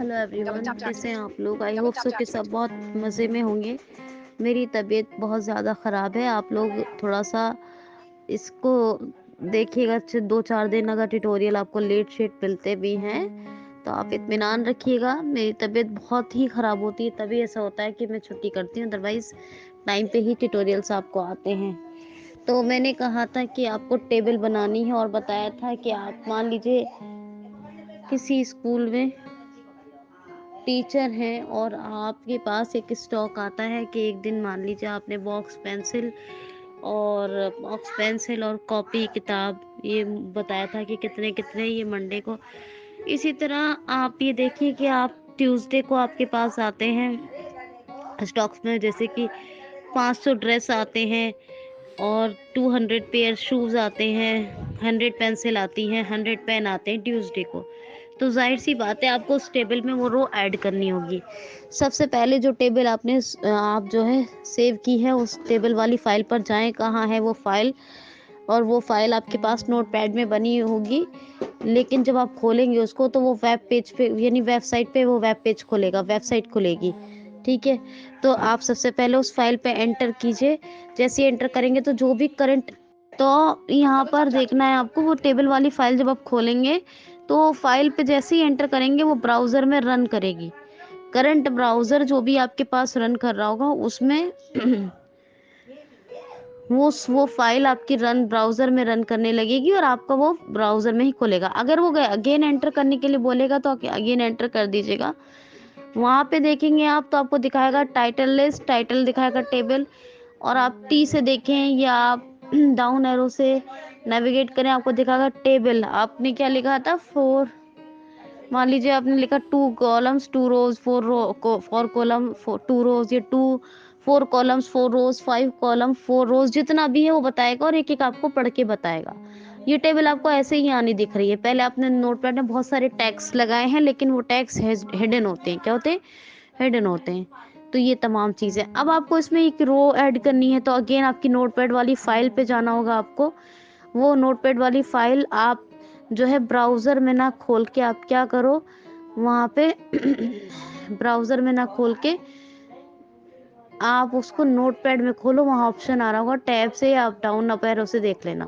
Hello everyone, कैसे हैं आप लोग। आई होप सो कि सब बहुत मज़े में होंगे। मेरी तबीयत बहुत ज़्यादा ख़राब है। आप लोग थोड़ा सा इसको देखिएगा। 2-4 दिन अगर ट्यूटोरियल आपको लेट शेट मिलते भी हैं तो आप इत्मीनान रखिएगा। मेरी तबीयत बहुत ही ख़राब होती है, तभी ऐसा होता है कि मैं छुट्टी करती हूँ, अदरवाइज़ टाइम पे ही ट्यूटोरियल्स आपको आते हैं। तो मैंने कहा था कि आपको टेबल बनानी है और बताया था कि आप मान लीजिए किसी स्कूल में टीचर हैं और आपके पास एक स्टॉक आता है कि एक दिन मान लीजिए आपने बॉक्स पेंसिल और कॉपी किताब ये बताया था कि कितने कितने ये मंडे को। इसी तरह आप ये देखिए कि आप ट्यूसडे को आपके पास आते हैं स्टॉक्स में, जैसे कि 500 ड्रेस आते हैं और 200 पेयर शूज़ आते हैं, 100 पेंसिल आती हैं, 100 पेन आते हैं ट्यूसडे को। तो जाहिर सी बात है आपको उस टेबल में वो रो ऐड करनी होगी। सबसे पहले जो टेबल आपने आप जो है सेव की है उस टेबल वाली फाइल पर जाएं। कहाँ है वो फाइल? और वो फाइल आपके पास नोटपैड में बनी होगी, लेकिन जब आप खोलेंगे उसको तो वो वेब पेज पे यानी वेबसाइट पे वो वेब पेज खुलेगा, वेबसाइट खुलेगी। ठीक है, तो आप सबसे पहले उस फाइल पे एंटर कीजिए। जैसे ही एंटर करेंगे तो जो भी करंट, तो यहाँ पर देखना है आपको वो टेबल वाली फाइल जब आप खोलेंगे तो फाइल पे जैसे ही एंटर करेंगे वो ब्राउज़र में रन करेगी। करंट ब्राउज़र जो भी आपके पास रन कर रहा होगा उसमें वो फाइल आपकी रन ब्राउज़र में रन करने लगेगी और आपका वो ब्राउज़र में ही खुलेगा। अगर वो अगेन एंटर करने के लिए बोलेगा तो अगेन एंटर कर दीजिएगा। वहाँ पे देखेंगे आप तो आपको दिखाएगा टाइटल लिस्ट, टाइटल दिखाएगा टेबल। और आप टी से देखें या आप डाउन एरो से नेविगेट करें, आपको दिखाएगा टेबल। आपने क्या लिखा था? 4, मान लीजिए आपने लिखा 2 कॉलम्स 2 रोज 4 कॉलम 2 रोज, या 4 कॉलम्स 4 रोज 5 कॉलम 4 रोज, जितना भी है वो बताएगा और एक एक आपको पढ़ के बताएगा। ये टेबल आपको ऐसे ही आनी दिख रही है। पहले आपने नोटपैड में बहुत सारे टैग्स लगाए हैं, लेकिन वो टैग्स हिडन होते हैं। क्या होते हैं? हिडन होते हैं। तो ये तमाम चीज़ें अब आपको इसमें एक रो ऐड करनी है, तो अगेन आपकी नोटपैड वाली फाइल पे जाना होगा आपको। वो नोटपैड वाली फाइल आप जो है ब्राउज़र में ना खोल के आप क्या करो, वहाँ पे ब्राउज़र में ना खोल के आप उसको नोटपैड में खोलो। वहाँ ऑप्शन आ रहा होगा टैब से या डाउन अप एरो से देख लेना,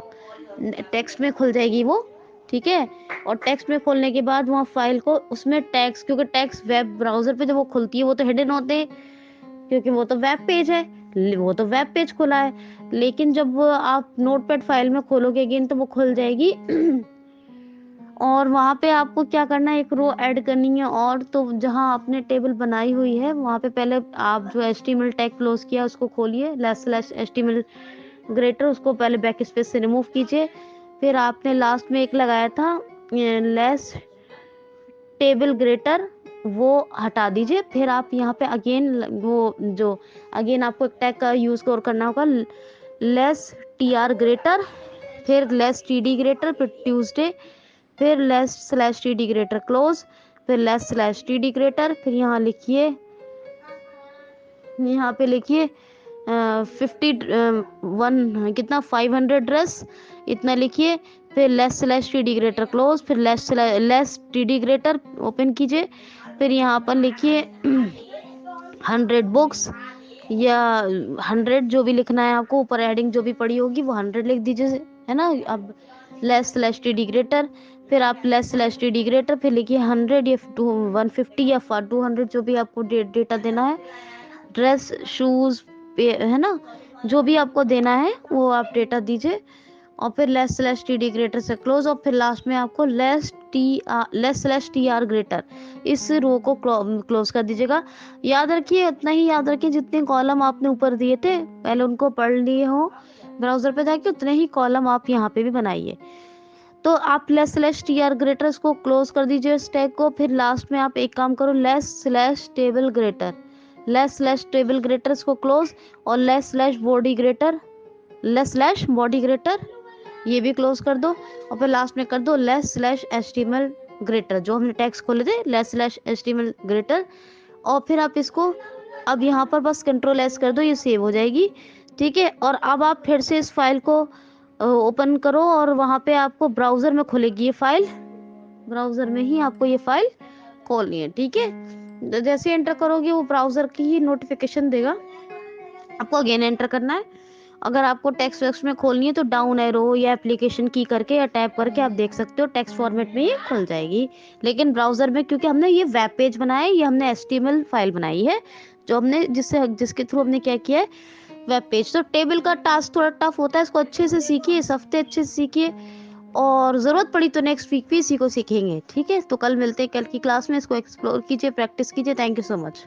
टेक्स्ट में खुल जाएगी वो। ठीक है, और टेक्स्ट में खोलने के बाद वहाँ फाइल को उसमें टैग्स, क्योंकि टैग्स वेब ब्राउज़र पे जब वो खुलती है वो तो हिडन होते हैं, क्योंकि वो तो वेब पेज है, वो तो वेब पेज खुला है। लेकिन जब आप नोटपैड फाइल में खोलोगे अगेन तो वो खुल जाएगी। और वहाँ पे आपको क्या करना है, एक रो ऐड करनी है। और तो जहाँ आपने टेबल बनाई हुई है वहाँ पे पहले आप जो एचटीएमएल टैग क्लोज किया उसको खोलिए, /HTML ग्रेटर, उसको पहले बैक स्पेस से रिमूव कीजिए। फिर आपने लास्ट में एक लगाया था लेस टेबल ग्रेटर, वो हटा दीजिए। फिर आप यहाँ पे अगेन वो जो अगेन आपको एक टैग का यूज़ और करना होगा, लेस TR ग्रेटर, फिर लेस TD ग्रेटर, फिर ट्यूसडे, फिर /TD ग्रेटर क्लोज, फिर /TD ग्रेटर। फिर यहाँ लिखिए, यहाँ पे लिखिए 51 कितना 500 ड्रेस, इतना लिखिए। फिर /TD ग्रेटर क्लोज, फिर /TD ग्रेटर ओपन कीजिए। फिर यहाँ पर लिखिए 100 बुक्स या 100 जो भी लिखना है आपको, ऊपर हेडिंग जो भी पड़ी होगी वो 100 लिख दीजिए, है ना। अब /TD ग्रेटर, फिर आप /TD ग्रेटर, फिर लिखिए 100 या 150 या 200 जो भी आपको डेटा देना है, ड्रेस शूज़ पे, है ना, जो भी आपको देना है वो आप डेटा दीजिए। और फिर /TD ग्रेटर से क्लोज, और फिर लास्ट में आपको /TR ग्रेटर इस रो को क्लोज कर दीजिएगा। याद रखिए, उतना ही याद रखिए जितने कॉलम आपने ऊपर दिए थे पहले उनको पढ़ लिए हो ब्राउजर पे जाके, उतने ही कॉलम आप यहाँ पे भी बनाइए। तो आप /TR ग्रेटर को क्लोज कर दीजिए इस टैग को। फिर लास्ट में आप एक काम करो, /टेबल ग्रेटर, /टेबल ग्रेटर को क्लोज, और /बॉडी ग्रेटर, /बॉडी ग्रेटर ये भी क्लोज कर दो। और फिर लास्ट में कर दो /HTML ग्रेटर, जो हमने टैग्स खोले थे /HTML ग्रेटर। और फिर आप इसको अब यहाँ पर बस Ctrl+S कर दो, ये सेव हो जाएगी। ठीक है, और अब आप फिर से इस फाइल को ओपन करो और वहाँ पे आपको ब्राउज़र में खुलेगी ये फाइल, ब्राउज़र में ही आपको ये फाइल खोलनी है, ठीक है। जैसे एंटर करोगे वो ब्राउजर की ही नोटिफिकेशन देगा, आपको अगेन एंटर करना है। अगर आपको टेक्स्ट वेक्स्ट में खोलनी है तो डाउन एरो या एप्लीकेशन की करके या टैप करके आप देख सकते हो, टेक्स्ट फॉर्मेट में ये खुल जाएगी। लेकिन ब्राउजर में क्योंकि हमने ये वेब पेज बनाया है, ये हमने HTML फाइल बनाई है जो हमने जिसके थ्रू हमने क्या किया है, वेब पेज। तो टेबल का टास्क थोड़ा टफ होता है, इसको अच्छे से सीखिए, इस हफ्ते अच्छे से सीखिए, और जरूरत पड़ी तो नेक्स्ट वीक भी इसी को सीखेंगे, ठीक है। तो कल मिलते हैं कल की क्लास में, इसको एक्सप्लोर कीजिए, प्रैक्टिस कीजिए। Thank you so much.